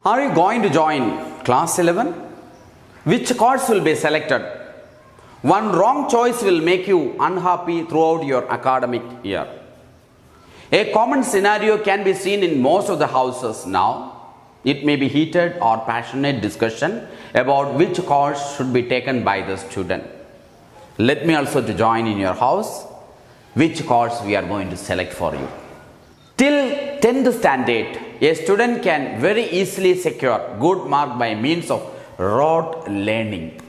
Are you going to join class 11? Which course will be selected? One wrong choice will make you unhappy throughout your academic year. A common scenario can be seen in most of the houses now. It may be heated or passionate discussion about which course should be taken by the student. Let me also to join in your house which course we are going to select for you. Till 10th standard, a student can very easily secure good mark by means of rote learning.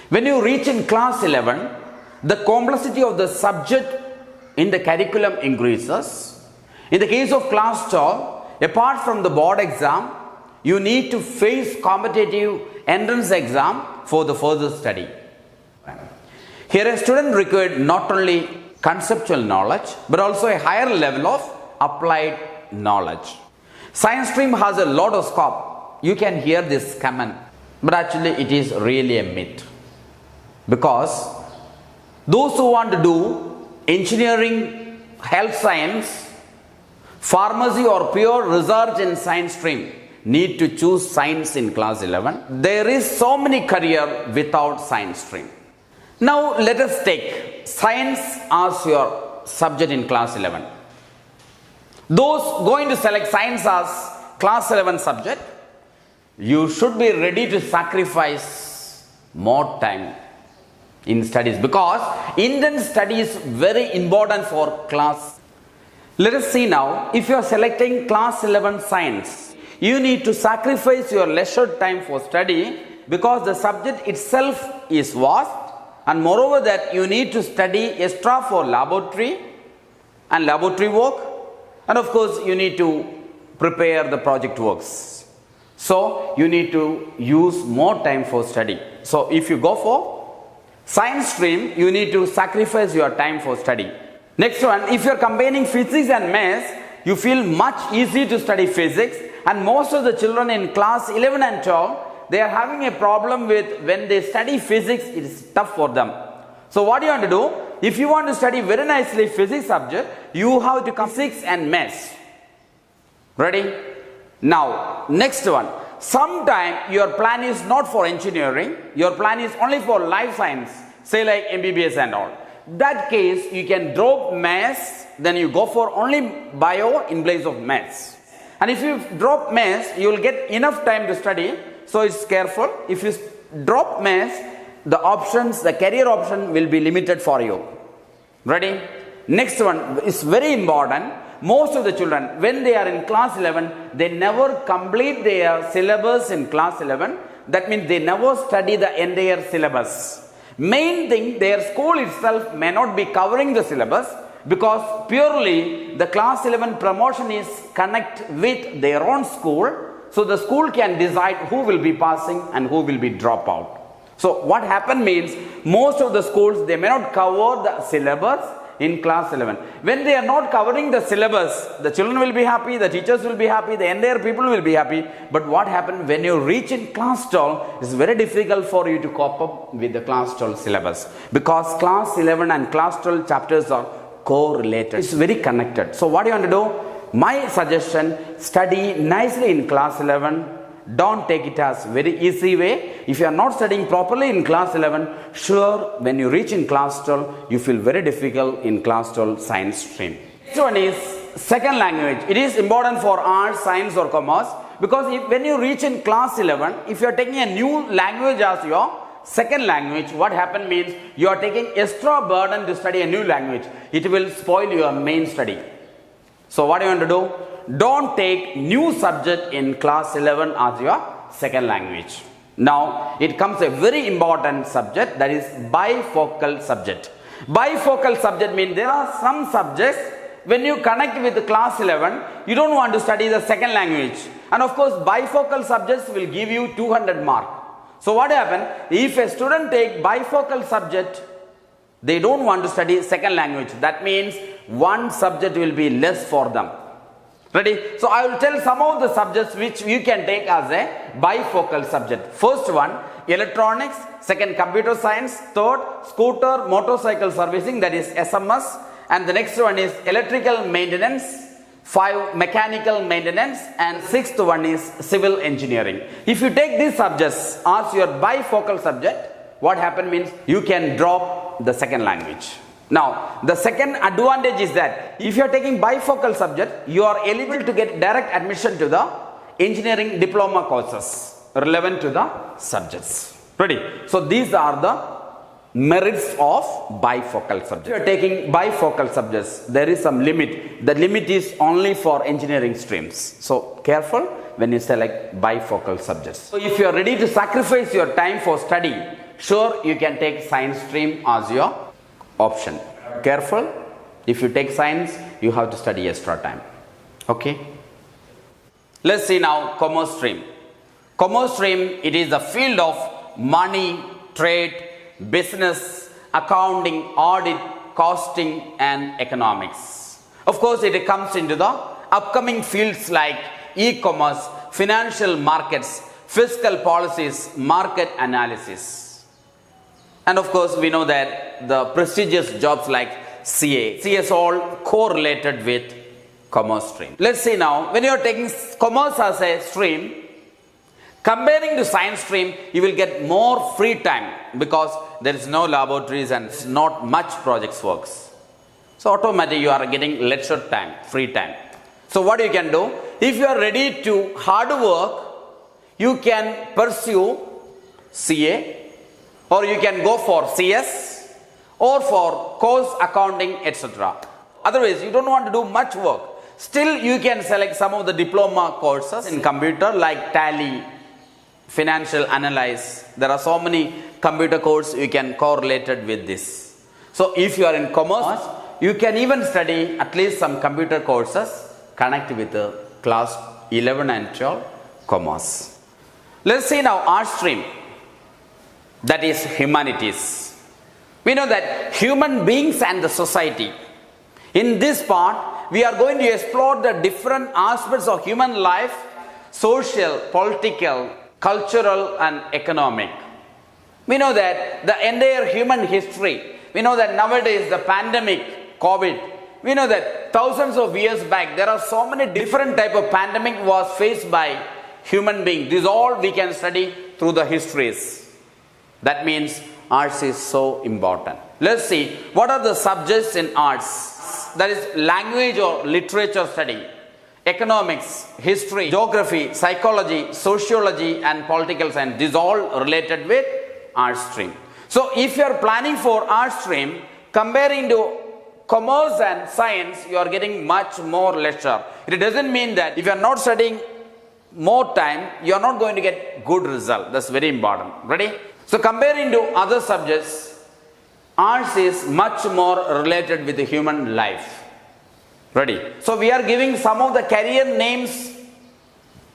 When you reach in class 11, the complexity of the subject in the curriculum increases. In the case of class 12, apart from the board exam, you need to face competitive entrance exam for the further study. Here a student required not only conceptual knowledge but also a higher level of applied knowledge. Science stream has a lot of scope. You can hear this comment, but actually it is really a myth. Because those who want to do engineering, health science, pharmacy or pure research in science stream need to choose science in class 11. There is so many career without science stream. Now let us take science as your subject in class 11. Those going to select science as class 11 subject, you should be ready to sacrifice more time in studies because Indian study is very important for class. Let us see now, if you are selecting class 11 science, you need to sacrifice your leisure time for study because the subject itself is vast, and moreover that you need to study extra for laboratory and laboratory work, and of course you need to prepare the project works. So you need to use more time for study. So if you go for science stream, you need to sacrifice your time for study. Next one, if you are combining physics and maths, you feel much easy to study physics, and most of the children in class 11 and 12, they are having a problem with when they study physics, it is tough for them. So what you want to do? If you want to study very nicely physics subject, you have to come physics and maths. Ready? Now, next one. Sometime your plan is not for engineering, your plan is only for life science, say like MBBS and all. That case, you can drop maths, then you go for only bio in place of maths. And if you drop maths, you will get enough time to study. So it's careful. If you drop maths, the options, the career option will be limited for you. Ready? Next one is very important. Most of the children, when they are in class 11, they never complete their syllabus in class 11. That means they never study the entire syllabus. Main thing, their school itself may not be covering the syllabus because purely the class 11 promotion is connect with their own school. So the school can decide who will be passing and who will be drop out. So what happened means most of the schools, they may not cover the syllabus in class 11. When they are not covering the syllabus, the children will be happy, the teachers will be happy, the entire people will be happy. But what happened when you reach in class 12, it's very difficult for you to cope up with the class 12 syllabus. Because class 11 and class 12 chapters are correlated. It's very connected. So what do you want to do? My suggestion, study nicely in class 11. Don't take it as very easy way. If you are not studying properly in class 11, sure, when you reach in class 12, you feel very difficult in class 12 science stream. Next one is second language. It is important for arts, science or commerce because when you reach in class 11, if you are taking a new language as your second language, what happen means you are taking extra burden to study a new language. It will spoil your main study. So what do you want to do? Don't take new subject in class 11 as your second language. Now, it comes a very important subject, that is bifocal subject. Bifocal subject means there are some subjects, when you connect with class 11, you don't want to study the second language. And of course, bifocal subjects will give you 200 mark. So what happens? If a student take bifocal subject, they don't want to study second language. That means one subject will be less for them. Ready? So I will tell some of the subjects which you can take as a bifocal subject. First one, electronics. Second, computer science. Third, scooter, motorcycle servicing, that is SMS. And the next one is electrical maintenance. 5 mechanical maintenance, and 6th one is civil engineering. If you take these subjects as your bifocal subject, what happen means you can drop the second language. Now, the second advantage is that if you are taking bifocal subject, you are eligible to get direct admission to the engineering diploma courses relevant to the subjects. Ready? So, these are the merits of bifocal subjects. If you are taking bifocal subjects, there is some limit. The limit is only for engineering streams. So, careful when you select bifocal subjects. So, if you are ready to sacrifice your time for study, sure you can take science stream as your option. Careful, if you take science, you have to study extra time. Okay. Let's see now commerce stream. Commerce stream, it is the field of money, trade, business, accounting, audit, costing and economics. Of course, it comes into the upcoming fields like e-commerce, financial markets, fiscal policies, market analysis. And of course, we know that the prestigious jobs like CA is all correlated with commerce stream. Let's see now, when you are taking commerce as a stream, comparing to science stream, you will get more free time because there is no laboratories and not much projects works. So automatically you are getting lecture time, free time. So what you can do, if you are ready to hard work, you can pursue CA or you can go for CS or for course accounting, etc. Otherwise, you don't want to do much work. Still, you can select some of the diploma courses in computer like Tally, financial analysis. There are so many computer courses you can correlate it with this. So if you are in commerce, you can even study at least some computer courses connect with the class 11 and 12 commerce. Let's see now art stream, that is humanities. We know that human beings and the society. In this part, we are going to explore the different aspects of human life, social, political, cultural and economic. We know that the entire human history, we know that nowadays the pandemic, COVID, we know that thousands of years back, there are so many different type of pandemic was faced by human beings. This all we can study through the histories. That means arts is so important. Let's see, what are the subjects in arts? That is language or literature study, economics, history, geography, psychology, sociology and political science. These all related with art stream. So if you are planning for art stream, comparing to commerce and science, you are getting much more lecture. It doesn't mean that if you are not studying more time, you are not going to get good result. That's very important. Ready? So comparing to other subjects, arts is much more related with the human life. Ready? So we are giving some of the career names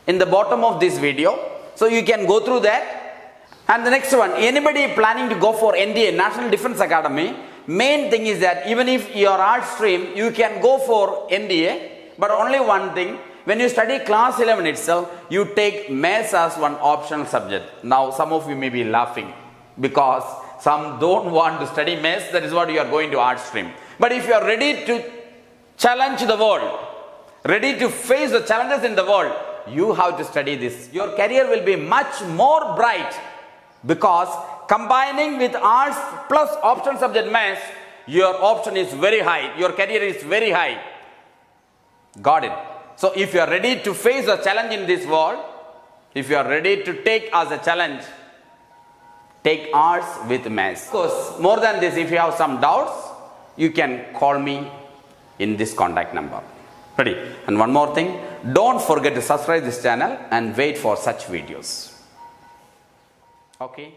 in the bottom of this video. So you can go through that. And the next one, anybody planning to go for NDA, National Defense Academy, main thing is that even if you are art stream, you can go for NDA, but only one thing, when you study class 11 itself, you take maths as one optional subject. Now some of you may be laughing because some don't want to study maths, that is what you are going to art stream. But if you are ready to challenge the world, ready to face the challenges in the world, you have to study this. Your career will be much more bright because combining with arts plus optional subject maths, your option is very high, your career is very high. Got it? So if you are ready to face a challenge in this world, if you are ready to take as a challenge, take arts with maths. Of course, more than this, if you have some doubts, you can call me in this contact number. Ready? And one more thing, don't forget to subscribe this channel and wait for such videos. Okay.